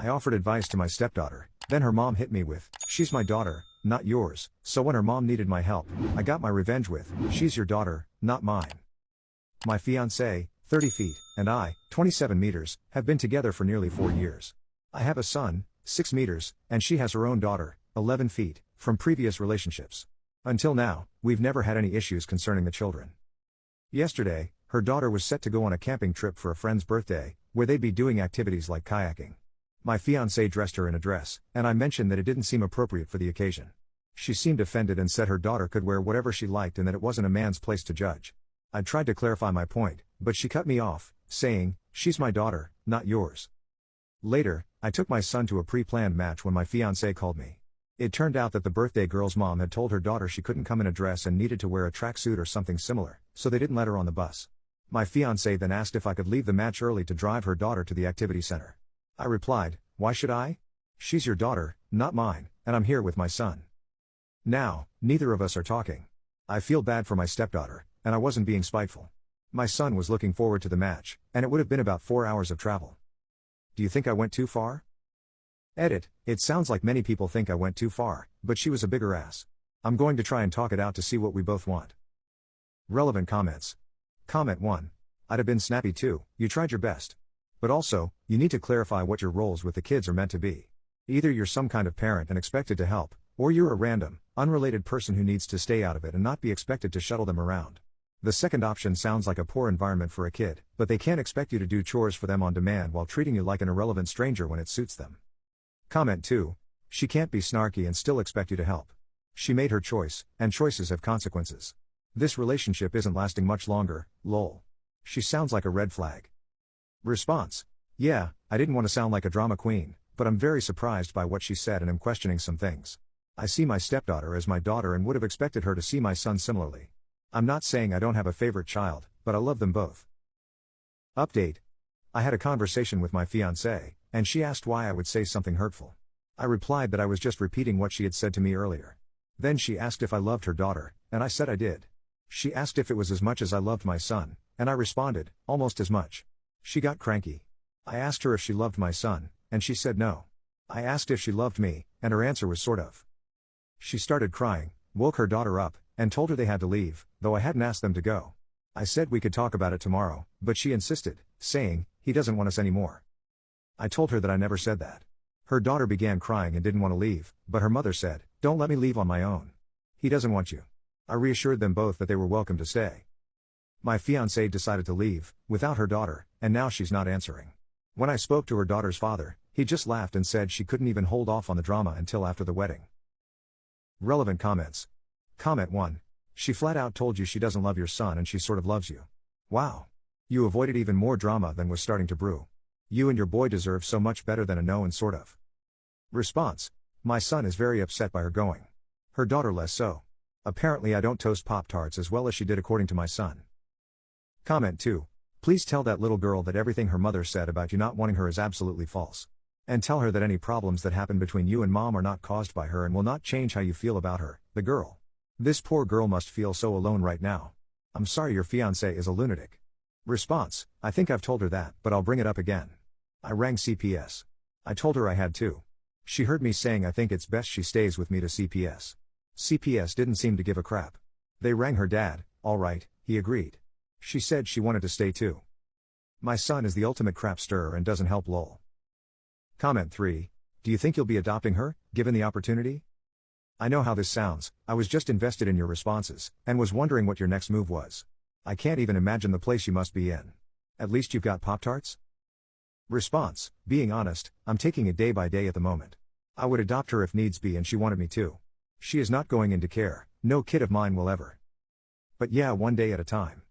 I offered advice to my stepdaughter, then her mom hit me with, "She's my daughter, not yours." So when her mom needed my help, I got my revenge with, "She's your daughter, not mine." My fiancé, 30 feet, and I, 27 meters, have been together for nearly 4 years. I have a son, 6 meters, and she has her own daughter, 11 feet, from previous relationships. Until now, we've never had any issues concerning the children. Yesterday, her daughter was set to go on a camping trip for a friend's birthday, where they'd be doing activities like kayaking. My fiancé dressed her in a dress, and I mentioned that it didn't seem appropriate for the occasion. She seemed offended and said her daughter could wear whatever she liked and that it wasn't a man's place to judge. I tried to clarify my point, but she cut me off, saying, "She's my daughter, not yours." Later, I took my son to a pre-planned match when my fiancé called me. It turned out that the birthday girl's mom had told her daughter she couldn't come in a dress and needed to wear a tracksuit or something similar, so they didn't let her on the bus. My fiancé then asked if I could leave the match early to drive her daughter to the activity center. I replied, "Why should I? She's your daughter, not mine, and I'm here with my son." Now, neither of us are talking. I feel bad for my stepdaughter, and I wasn't being spiteful. My son was looking forward to the match, and it would have been about 4 hours of travel. Do you think I went too far? Edit, it sounds like many people think I went too far, but she was a bigger ass. I'm going to try and talk it out to see what we both want. Relevant comments. Comment 1. I'd have been snappy too, you tried your best. But also, you need to clarify what your roles with the kids are meant to be. Either you're some kind of parent and expected to help, or you're a random, unrelated person who needs to stay out of it and not be expected to shuttle them around. The second option sounds like a poor environment for a kid, but they can't expect you to do chores for them on demand while treating you like an irrelevant stranger when it suits them. Comment 2. She can't be snarky and still expect you to help. She made her choice, and choices have consequences. This relationship isn't lasting much longer, lol. She sounds like a red flag. Response. Yeah, I didn't want to sound like a drama queen, but I'm very surprised by what she said and am questioning some things. I see my stepdaughter as my daughter and would have expected her to see my son similarly. I'm not saying I don't have a favorite child, but I love them both. Update. I had a conversation with my fiancée, and she asked why I would say something hurtful. I replied that I was just repeating what she had said to me earlier. Then she asked if I loved her daughter, and I said I did. She asked if it was as much as I loved my son, and I responded, almost as much. She got cranky. I asked her if she loved my son, and she said no. I asked if she loved me, and her answer was sort of. She started crying, woke her daughter up, and told her they had to leave, though I hadn't asked them to go. I said we could talk about it tomorrow, but she insisted, saying, "He doesn't want us anymore." I told her that I never said that. Her daughter began crying and didn't want to leave, but her mother said, "Don't let me leave on my own. He doesn't want you." I reassured them both that they were welcome to stay. My fiancée decided to leave, without her daughter, and now she's not answering. When I spoke to her daughter's father, he just laughed and said she couldn't even hold off on the drama until after the wedding. Relevant comments. Comment 1. She flat out told you she doesn't love your son and she sort of loves you. Wow. You avoided even more drama than was starting to brew. You and your boy deserve so much better than a no and sort of. Response. My son is very upset by her going. Her daughter less so. Apparently I don't toast Pop-Tarts as well as she did according to my son. Comment 2. Please tell that little girl that everything her mother said about you not wanting her is absolutely false. And tell her that any problems that happen between you and mom are not caused by her and will not change how you feel about her, the girl. This poor girl must feel so alone right now. I'm sorry your fiancé is a lunatic. Response. I think I've told her that, but I'll bring it up again. I rang CPS. I told her I had to. She heard me saying I think it's best she stays with me to CPS. CPS didn't seem to give a crap. They rang her dad, alright, he agreed. She said she wanted to stay too. My son is the ultimate crap stirrer and doesn't help lol. Comment 3. Do you think you'll be adopting her, given the opportunity? I know how this sounds, I was just invested in your responses, and was wondering what your next move was. I can't even imagine the place you must be in. At least you've got Pop-Tarts? Response. Being honest, I'm taking it day by day at the moment. I would adopt her if needs be and she wanted me to. She is not going into care, no kid of mine will ever. But yeah, one day at a time.